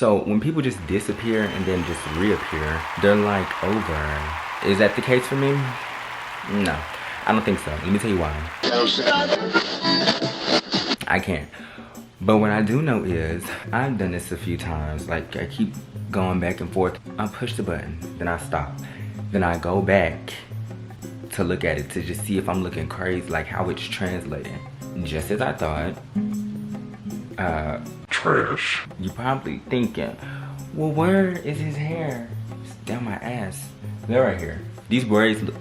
So when people just disappear and then just reappear, they're like over. Is that the case for me? No, I don't think so. Let me tell you why. I can't. But what I do know is, I've done this a few times. Like, I keep going back and forth. I push the button, then I stop. Then I go back to look at it to just see if I'm looking crazy, like how it's translating. Just as I thought. Trash. You're probably thinking, well, where is his hair? It's down my ass. They're right here. These braids look.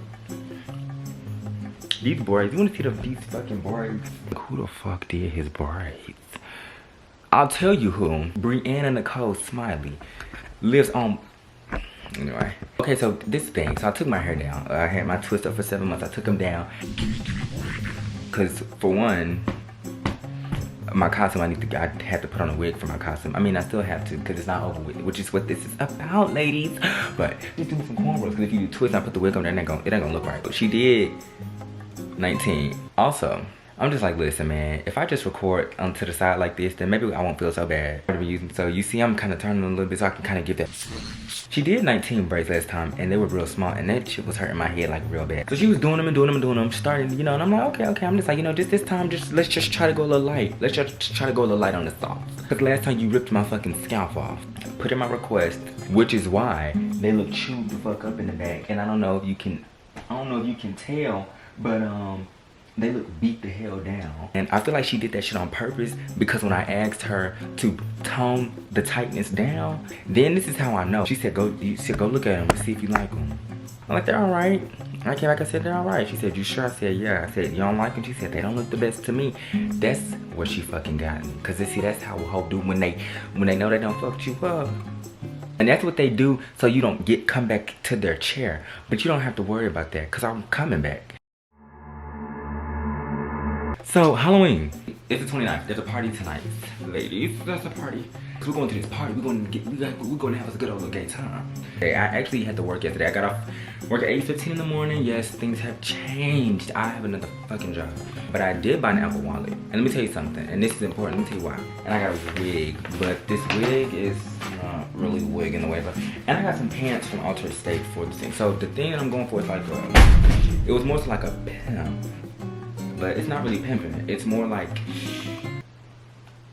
These braids. You wanna see these fucking braids? Who the fuck did his braids? I'll tell you who. Brianna Nicole Smiley lives on. Anyway. Okay, so this thing. So I took my hair down. I had my twist up for 7 months. I took them down. Cause for one, my costume, I had to put on a wig for my costume. I mean, I still have to, because it's not over with, which is what this is about, ladies. But just do some cornrows, because if you do twist and I put the wig on there, it ain't gonna look right. But she did 19. Also, I'm just like, listen, man, if I just record to the side like this, then maybe I won't feel so bad. So you see, I'm kind of turning a little bit so I can kind of get that. She did 19 braids last time, and they were real small, and that shit was hurting my head like real bad. So she was doing them and doing them and doing them, starting, you know, and I'm like, okay. I'm just like, you know, just this time, let's just try to go a little light. Let's just try to go a little light on the sauce. Because last time you ripped my fucking scalp off. Put in my request, which is why they look chewed the fuck up in the back. And I don't know if you can tell, but they look beat the hell down. And I feel like she did that shit on purpose, because when I asked her to tone the tightness down, then this is how I know. She said, go look at them and see if you like them. I'm like, they're all right. Okay, like I said, they're all right. She said, you sure? I said, yeah. I said, you don't like them? She said, they don't look the best to me. That's what she fucking got me. Cause see, that's how a hoe do when they know they don't fuck you up. And that's what they do so you don't come back to their chair. But you don't have to worry about that, cause I'm coming back. So, Halloween. It's the 29th. There's a party tonight. Ladies, there's a party. We're going to this party. We're going to have a good old gay time. I actually had to work yesterday. I got off work at 8:15 in the morning. Yes, things have changed. I have another fucking job. But I did buy an Apple Wallet. And let me tell you something. And this is important. Let me tell you why. And I got a wig. But this wig is not really a wig in the way. And I got some pants from Alter State for this thing. So the thing that I'm going for is like it was more like a pimp. But it's not really pimping it. It's more like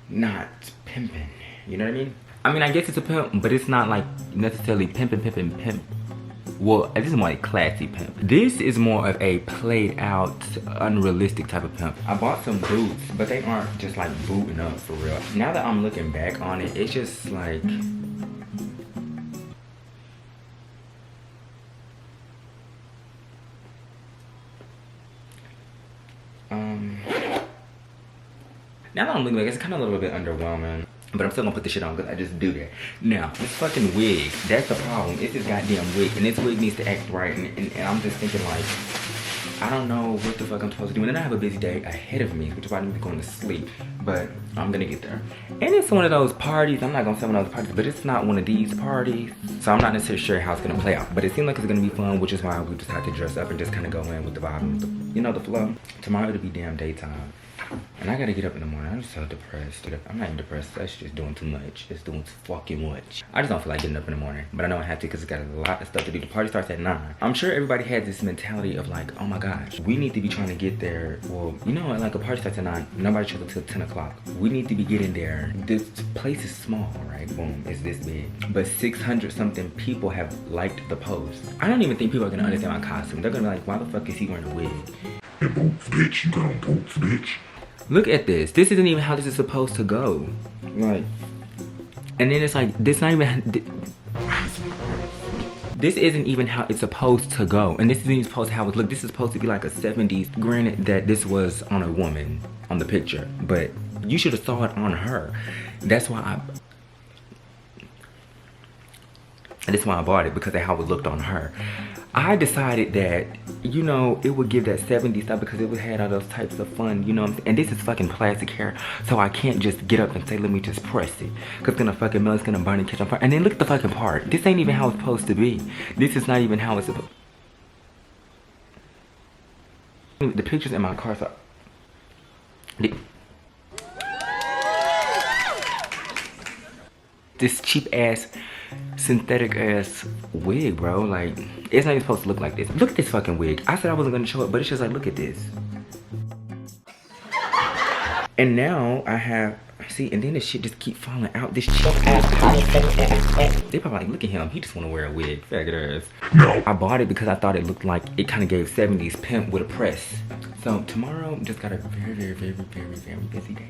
not pimping. You know what I mean? I mean, I guess it's a pimp, but it's not like necessarily pimp. Well, this is more like classy pimp. This is more of a played out, unrealistic type of pimp. I bought some boots, but they aren't just like booting up for real. Now that I'm looking back on it, it's just like, now that I'm looking back, it's kind of a little bit underwhelming. But I'm still gonna put this shit on because I just do that. Now, this fucking wig, that's the problem. It's this goddamn wig, and this wig needs to act right. And I'm just thinking like, I don't know what the fuck I'm supposed to do. And then I have a busy day ahead of me, which is why I need to be going to sleep. But I'm gonna get there. And it's one of those parties, I'm not gonna say one of those parties, but it's not one of these parties. So I'm not necessarily sure how it's gonna play out. But it seems like it's gonna be fun, which is why we just have to dress up and just kind of go in with the vibe and you know, the flow. Tomorrow it'll be damn daytime. And I gotta get up in the morning. I'm so depressed. I'm not even depressed. That's just doing too much. It's doing too fucking much. I just don't feel like getting up in the morning. But I know I have to because it's got a lot of stuff to do. The party starts at 9. I'm sure everybody had this mentality of like, oh my gosh, we need to be trying to get there. Well, you know what? Like a party starts at 9. Nobody shows up till 10 o'clock. We need to be getting there. This place is small, right? Boom, it's this big. But 600 something people have liked the post. I don't even think people are gonna understand my costume. They're gonna be like, why the fuck is he wearing a wig? Hey, boots, bitch. You got on boots, bitch. Look at this. This isn't even how this is supposed to go. Like, and then it's like, this not even, this isn't even how it's supposed to go. And this isn't even supposed to how it look. This is supposed to be like a 70s. Granted that this was on a woman on the picture, but you should have saw it on her. That's why I bought it, because of how it looked on her. I decided that, you know, it would give that 70s stuff because it would have all those types of fun, you know what I'm saying? And this is fucking plastic hair, so I can't just get up and say, let me just press it. Because it's gonna fucking melt, it's gonna burn and catch on fire. And then look at the fucking part. This ain't even how it's supposed to be. This is not even how it's supposed. The pictures in my car, so this cheap ass synthetic ass wig, bro. Like, it's not even supposed to look like this. Look at this fucking wig. I said I wasn't gonna show it, but it's just like, look at this. And now I have, see, and then this shit just keep falling out. This cheap ass. They probably like, look at him. He just wanna wear a wig. Faggot ass. No. I bought it because I thought it looked like it kind of gave 70s pimp with a press. So tomorrow, just got a very busy day.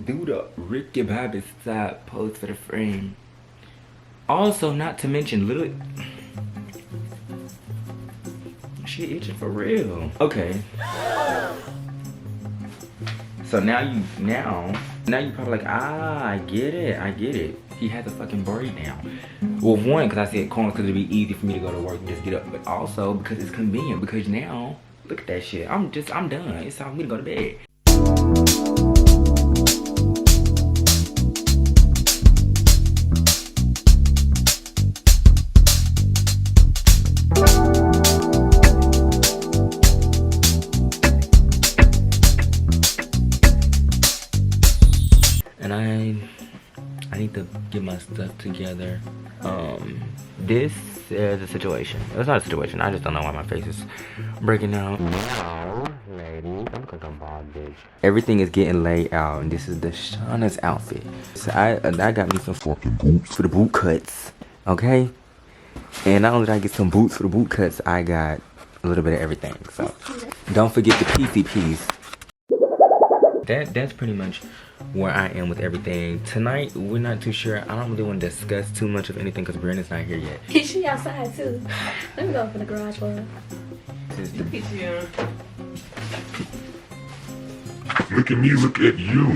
Do the Ricky Bobby style pose for the frame. Also, not to mention, little she itching for real. Okay. So now you probably like, I get it. He had the fucking braid down. Well, one, because I said corners because it'd be easy for me to go to work and just get up, but also because it's convenient. Because now, look at that shit. I'm done. It's time for me to go to bed. And I need to get my stuff together. This is a situation. It's not a situation. I just don't know why my face is breaking out. Now, ladies, don't click on bald bitch. Everything is getting laid out, and this is the Shauna's outfit. So I got me some fucking boots for the boot cuts, okay? And not only did I get some boots for the boot cuts, I got a little bit of everything. So don't forget the PCPs. That's pretty much where I am with everything. Tonight, we're not too sure. I don't really want to discuss too much of anything because Brandon's not here yet. She outside too. Let me go open the garage door. Look at me, look at you.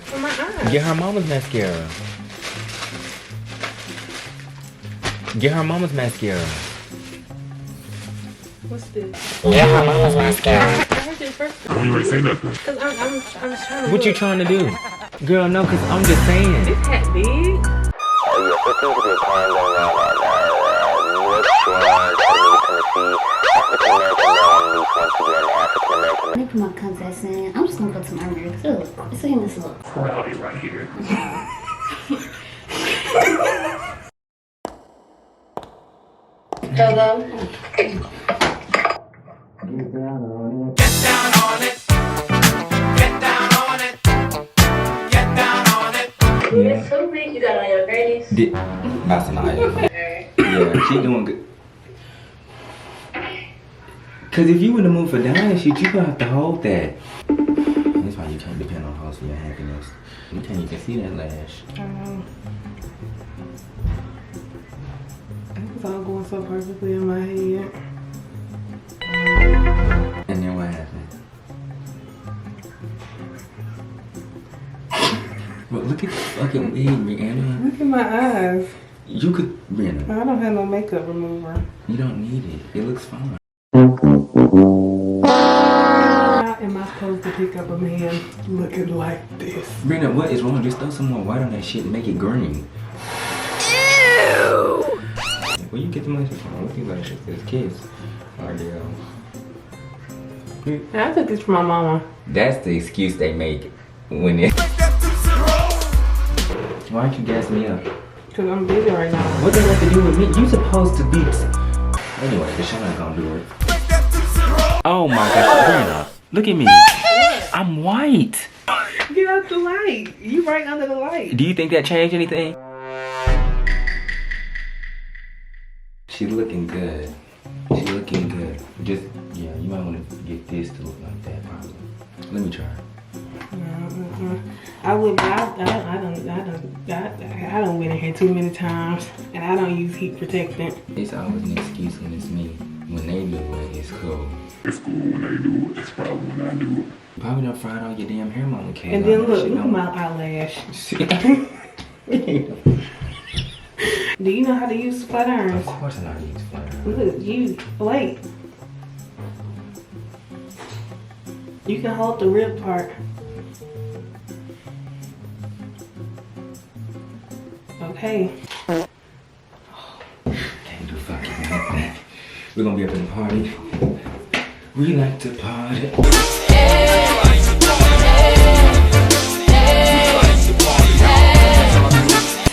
For my eyes. Get her mama's mascara. Get her mama's mascara. What's this? Get her mama's mascara. I heard you first. Don't you ain't say nothing. Cause I was trying to What you look. trying to do? Girl, no, because I'm just saying. This hat big. Let me put my contacts in. I'm just gonna put some earrings. Look, it's a him this look. Crowdy right here. It's so big. You got it on your grannies. That's Anaya. Yeah, she doing good. Cause if you in the mood for dying shit, you gonna have to hold that. That's why you can't depend on hoes for your happiness. You can't even see that lash. It was all going so perfectly in my head. And then what happened? But look at the fucking wig, Rihanna. Look at my eyes. You could, Rihanna. I don't have no makeup remover. You don't need it. It looks fine. How am I supposed to pick up a man looking like this? Rihanna, what is wrong? Just throw some more white on that shit and make it green. Ew! Where you get the lashes from? What these lashes? It's kids. RDL. I took this from my mama. That's the excuse they make when it. Why aren't you gassing me up? Cause I'm busy right now. What does that have to do with me? You supposed to be. Anyway, the show not gonna do it. Oh my gosh, Brianna, look at me. I'm white. Get out the light. You right under the light. Do you think that changed anything? She looking good. She looking good. Just, yeah, you might want to get this to look like that probably. Let me try. I would. I don't went in here too many times, and I don't use heat protectant. It's always an excuse when it's me. When they do it, it's cool. It's cool when they do it. It's probably when I do it. Probably done fried all your damn hair, mama. And then look at my eyelash. Do you know how to use flat Of irons? course I know how to use flat iron. Look, wait. You can hold the rib part. Okay. Can't do fucking nothing. We're gonna be up in the party. We like to party.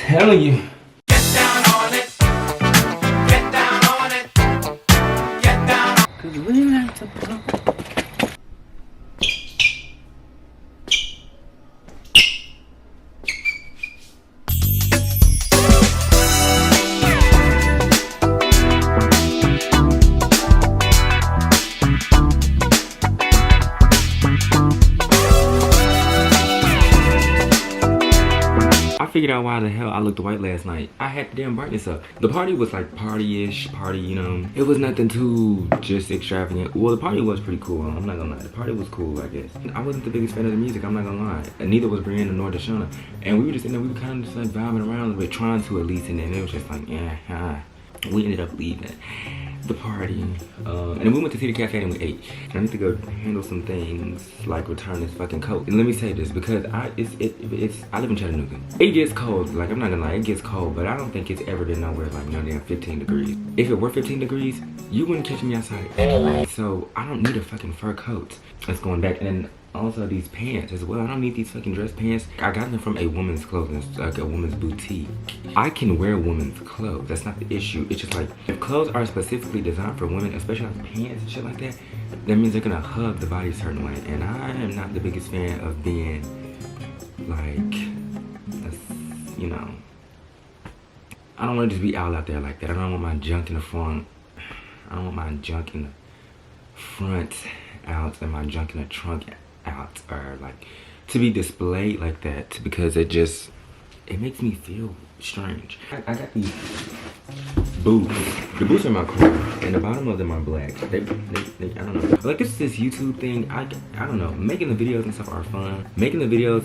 Telling you. Get down on it. Get down on it. Get down. 'Cause we like to party. I figured out why the hell I looked white last night. I had the damn brightness up. The party was like party-ish, you know. It was nothing too just extravagant. Well, the party was pretty cool. I'm not gonna lie. The party was cool, I guess. I wasn't the biggest fan of the music. I'm not gonna lie. And neither was Brianna nor Deshauna. And we were just in there. We were kind of just like vibing around a little bit, trying to at least. And then it was just like, yeah. We ended up leaving the party, and then we went to see the cafe and we ate. I need to go handle some things like return this fucking coat. And let me say this because I live in Chattanooga. It gets cold. Like I'm not gonna lie, it gets cold, but I don't think it's ever been nowhere like no damn 15 degrees. If it were 15 degrees, you wouldn't catch me outside anyway. So I don't need a fucking fur coat. That's going back. And then also these pants as well. I don't need these fucking dress pants. I got them from a woman's clothing, like a woman's boutique. I can wear women's clothes. That's not the issue. It's just like if clothes are specifically designed for women, especially like pants and shit like that, that means they're gonna hug the body a certain way. And I am not the biggest fan of being like, you know, I don't want to just be out there like that. I don't want my junk in the front. I don't want my junk in the front out and my junk in the trunk out, or like to be displayed like that, because it makes me feel strange. I got these boots. The boots are my cool, and the bottom of them are black. They I don't know. Like this YouTube thing. I don't know. Making the videos and stuff are fun. Making the videos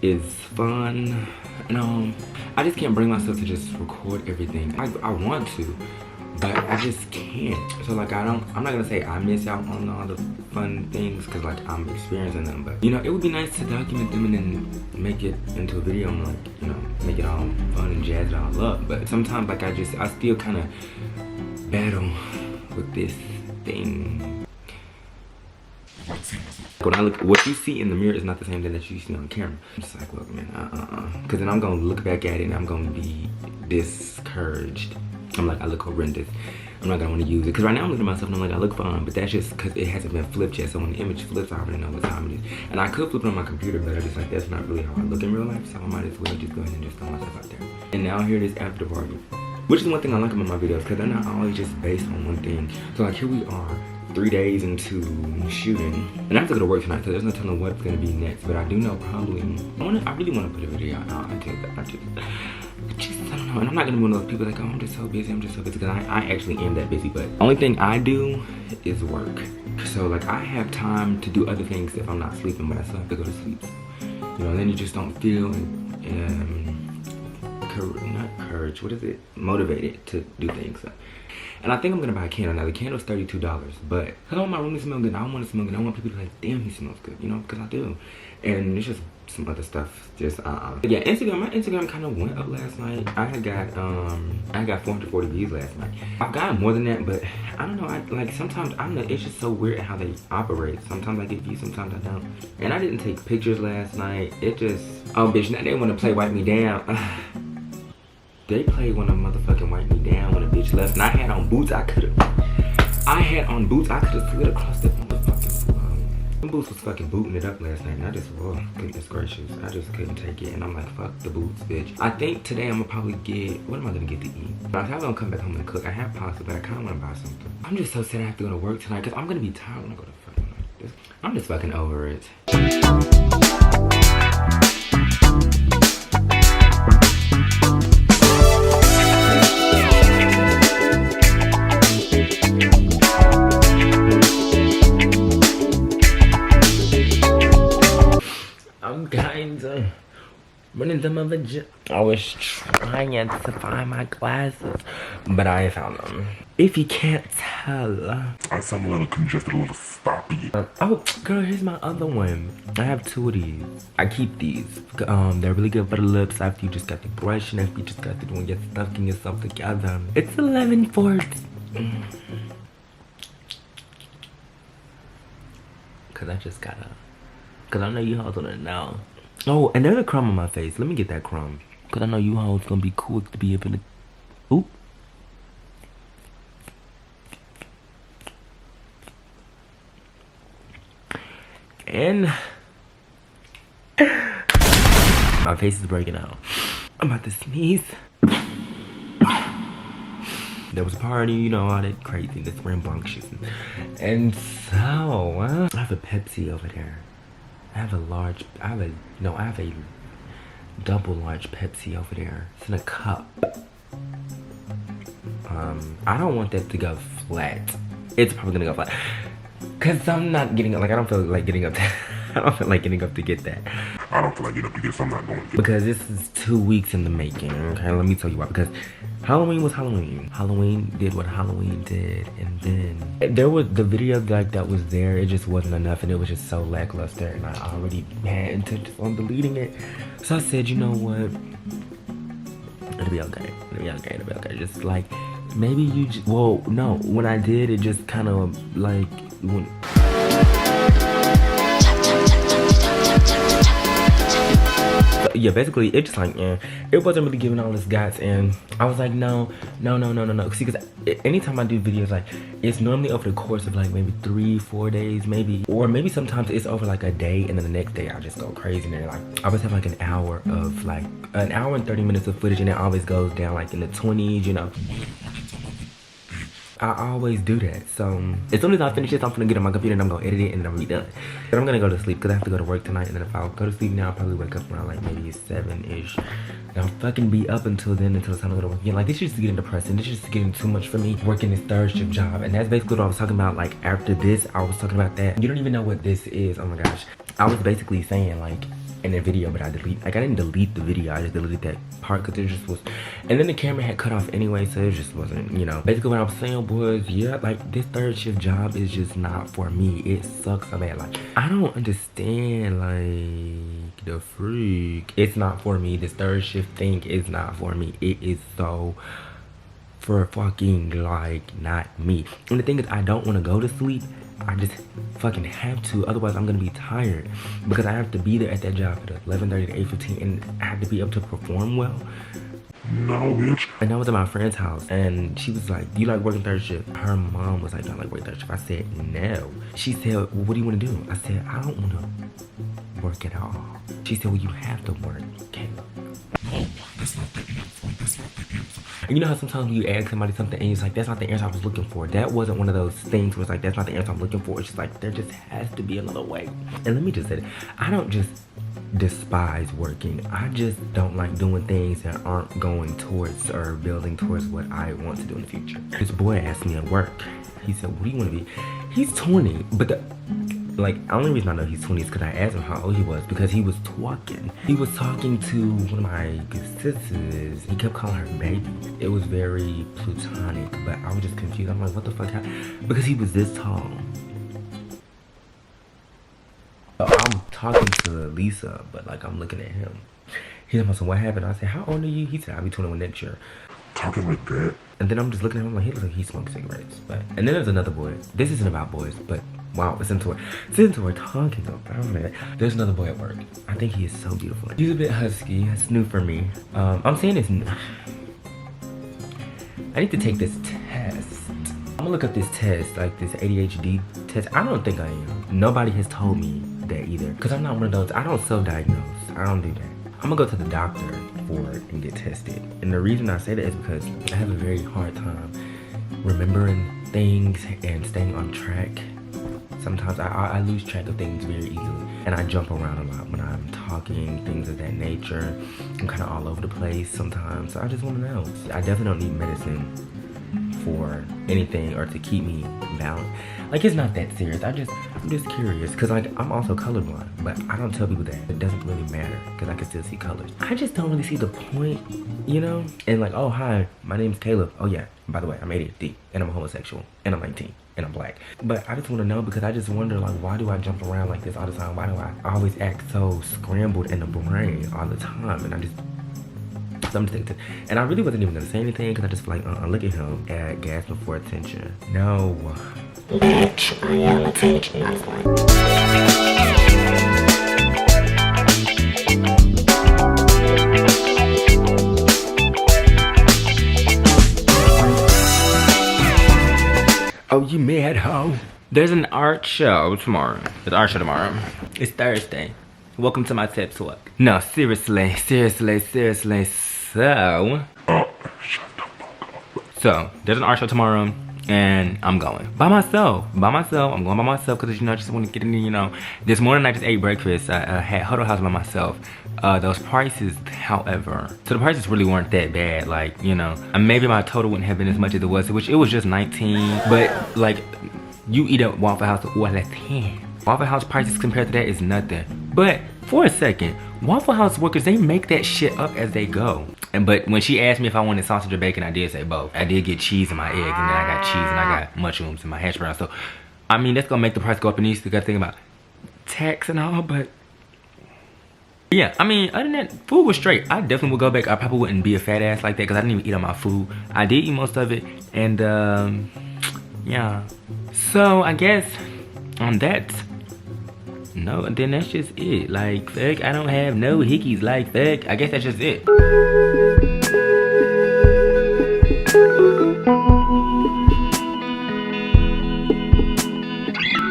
is fun. And I just can't bring myself to just record everything. I want to, but I just can't. So like I'm not gonna say I miss out on all the fun things because like I'm experiencing them, but you know, it would be nice to document them and then make it into a video and like, you know, make it all fun and jazz it all up. But sometimes like I still kind of battle with this thing. When I look, what you see in the mirror is not the same thing that you see on camera. I'm just like, look, man, because then I'm gonna look back at it and I'm gonna be discouraged. I'm like, I look horrendous. I'm not gonna want to use it because right now I'm looking at myself and I'm like, I look fine, but that's just because it hasn't been flipped yet. So when the image flips, I already know what time it is. And I could flip it on my computer, but I just like, that's not really how I look in real life. So I might as well just go ahead and just throw myself out there. And now here it is after the party, which is one thing I like about my videos because they're not always just based on one thing. So like here we are, 3 days into shooting, and I have to go to work tonight, so there's no telling what's gonna be next. But I do know probably I really want to put a video out. I don't know, and I'm not gonna be one of those people like, oh, I'm just so busy, because I actually am that busy. But only thing I do is work. So like I have time to do other things if I'm not sleeping, but I still have to go to sleep. You know, then you just don't feel motivated to do things. So. And I think I'm gonna buy a candle. Now the candle's $32, but I don't want my room to smell good. I don't want to smell good. I want people to be like, damn, he smells good, you know, because I do. And it's just some other stuff. Just yeah, my Instagram kind of went up last night. I got 440 views last night. I've gotten more than that, but I don't know. Like sometimes it's just so weird how they operate. Sometimes I get views, sometimes I don't. And I didn't take pictures last night. It just, oh bitch, now they want to play wipe me down. They played one of motherfucking wipe me down when a bitch left, and I had on boots. I could've slid across the motherfucking floor. Them boots was fucking booting it up last night, and I just, oh, goodness gracious, I just couldn't take it, and I'm like, fuck the boots, bitch. I think today I'm gonna probably get, what am I gonna get to eat? I'm gonna come back home and cook. I have pasta, but I kinda wanna buy something. I'm just so sad I have to go to work tonight, because I'm gonna be tired when I go to fucking like this. I'm just fucking over it. Running to my vagina. I was trying to find my glasses, but I found them. If you can't tell, I sound a little congested, a little stoppy. Oh, girl, here's my other one. I have 2 of these. I keep these. They're really good for the lips after you just got the brush and after you just got to doing your stuffing yourself together. It's 11/4. Cause I just gotta, cause I know you hoes wanna know. Oh, and there's a crumb on my face. Let me get that crumb. Cause I know you hoes gonna be cool to be able to, oop. And my face is breaking out. I'm about to sneeze. There was a party, you know, all that craziness, rambunctious. And so, I have a Pepsi over there. I have a double large Pepsi over there. It's in a cup. I don't want that to go flat. It's probably gonna go flat. Cause I'm not getting up, like I don't feel like getting up to, I don't feel like getting up to get that. I don't feel like getting up to get something I'm not going to get. Because this is 2 weeks in the making, okay? Let me tell you why. Because Halloween was Halloween. Halloween did what Halloween did. And then there was the video that was there. It just wasn't enough. And it was just so lackluster. And I already had intentions on deleting it. So I said, you know what? It'll be okay. It'll be okay. It'll be okay. Just like, maybe you just, well, no. When I did, it just kind of like, when, yeah, basically it just like, yeah, it wasn't really giving all its guts, and I was like, no. See, because anytime I do videos, like, it's normally over the course of like maybe 3-4 days, maybe, or maybe sometimes it's over like a day, and then the next day I just go crazy, and then like I always have like an hour of like an hour and 30 minutes of footage, and it always goes down like in the 20s, you know. I always do that. So as soon as I finish this, I'm gonna get on my computer and I'm gonna edit it and then I'm gonna be done. But I'm gonna go to sleep because I have to go to work tonight. And then if I go to sleep now, I'll probably wake up around like maybe 7-ish. And I'll fucking be up until then, until it's time to go to work again. Like, this is just getting depressing. This is just getting too much for me, working this third shift job. And that's basically what I was talking about. Like, after this, I was talking about that. You don't even know what this is. Oh my gosh. I was basically saying, like, in the video, but I didn't delete the video, I just deleted that part because it just was, and then the camera had cut off anyway, so it just wasn't, you know. Basically what I was saying was, yeah, like, this third shift job is just not for me. It sucks so bad. Like, I don't understand, like, the freak. It's not for me. This third shift thing is not for me. It is so for fucking, like, not me. And the thing is, I don't want to go to sleep. I just fucking have to, otherwise I'm gonna be tired because I have to be there at that job at 11:30 to 8:15, and I have to be able to perform well. No, bitch. And I was at my friend's house, and she was like, do you like working third shift? Her mom was like, do I like working third shift? I said, no. She said, well, what do you want to do? I said, I don't want to work at all. She said, well, you have to work, Caleb. No, that's not the answer. That's not the answer. And you know how sometimes when you ask somebody something and it's like, that's not the answer I was looking for. That wasn't one of those things where it's like, that's not the answer I'm looking for. It's just like, there just has to be another way. And let me just say that, I don't just despise working. I just don't like doing things that aren't going towards or building towards what I want to do in the future. This boy asked me at work, he said, what do you want to be? He's 20, but the only reason I know he's 20 is because I asked him how old he was, because he was talking. He was talking to one of my sisters. He kept calling her baby. It was very platonic, but I was just confused. I'm like, what the fuck happened? Because he was this tall. So I'm talking to Lisa, but like I'm looking at him. He's like, so what happened? I said, how old are you? He said, I'll be 21 next year. Talking like that? And then I'm just looking at him like, he looks like he smokes cigarettes. But and then there's another boy. This isn't about boys, but wow, since we're talking about it, there's another boy at work. I think he is so beautiful. He's a bit husky. It's new for me. I'm saying this. I need to take this test. I'm gonna look up this test, like this ADHD test. I don't think I am. Nobody has told me that either. Because I'm not one of those. I don't self-diagnose. I don't do that. I'm gonna go to the doctor for it and get tested. And the reason I say that is because I have a very hard time remembering things and staying on track. Sometimes I lose track of things very easily, and I jump around a lot when I'm talking, things of that nature. I'm kind of all over the place sometimes, so I just want to know. I definitely don't need medicine for anything or to keep me balanced. Like, it's not that serious. I'm just curious, because like I'm also colorblind, but I don't tell people that. It doesn't really matter because I can still see colors. I just don't really see the point, you know? And like, oh hi, my name's Caleb. Oh yeah, by the way, I'm ADHD and I'm homosexual and I'm 19 and I'm black. But I just want to know, because I just wonder, like, why do I jump around like this all the time? Why do I always act so scrambled in the brain all the time? And I just So I'm just taking, and I really wasn't even gonna say anything because I just feel like, look at him, gasping for attention. No. Bitch, I am attention. That's fine. Oh, you mad hoe? There's an art show tomorrow. There's an art show tomorrow. It's Thursday. Welcome to my TED Talk. No, seriously. So, there's an art show tomorrow, and I'm going. By myself. I'm going by myself because, you know, I just want to get in, you know. This morning I just ate breakfast. I had Huddle House by myself. Those prices, however, so the prices really weren't that bad. Like, you know, maybe my total wouldn't have been as much as it was, which it was just 19. But, like, you eat at Waffle House, well, that's 10. Waffle House prices compared to that is nothing. But for a second, Waffle House workers, they make that shit up as they go. But when she asked me if I wanted sausage or bacon, I did say both. I did get cheese in my eggs, and then I got cheese and I got mushrooms in my hash browns. So, I mean, that's gonna make the price go up, and you still gotta think about tax and all, but yeah, I mean, other than that, food was straight. I definitely would go back. I probably wouldn't be a fat ass like that because I didn't even eat all my food. I did eat most of it, and yeah. So I guess on that, no, then that's just it. Like, fuck, I don't have no hickeys. Like, fuck, I guess that's just it.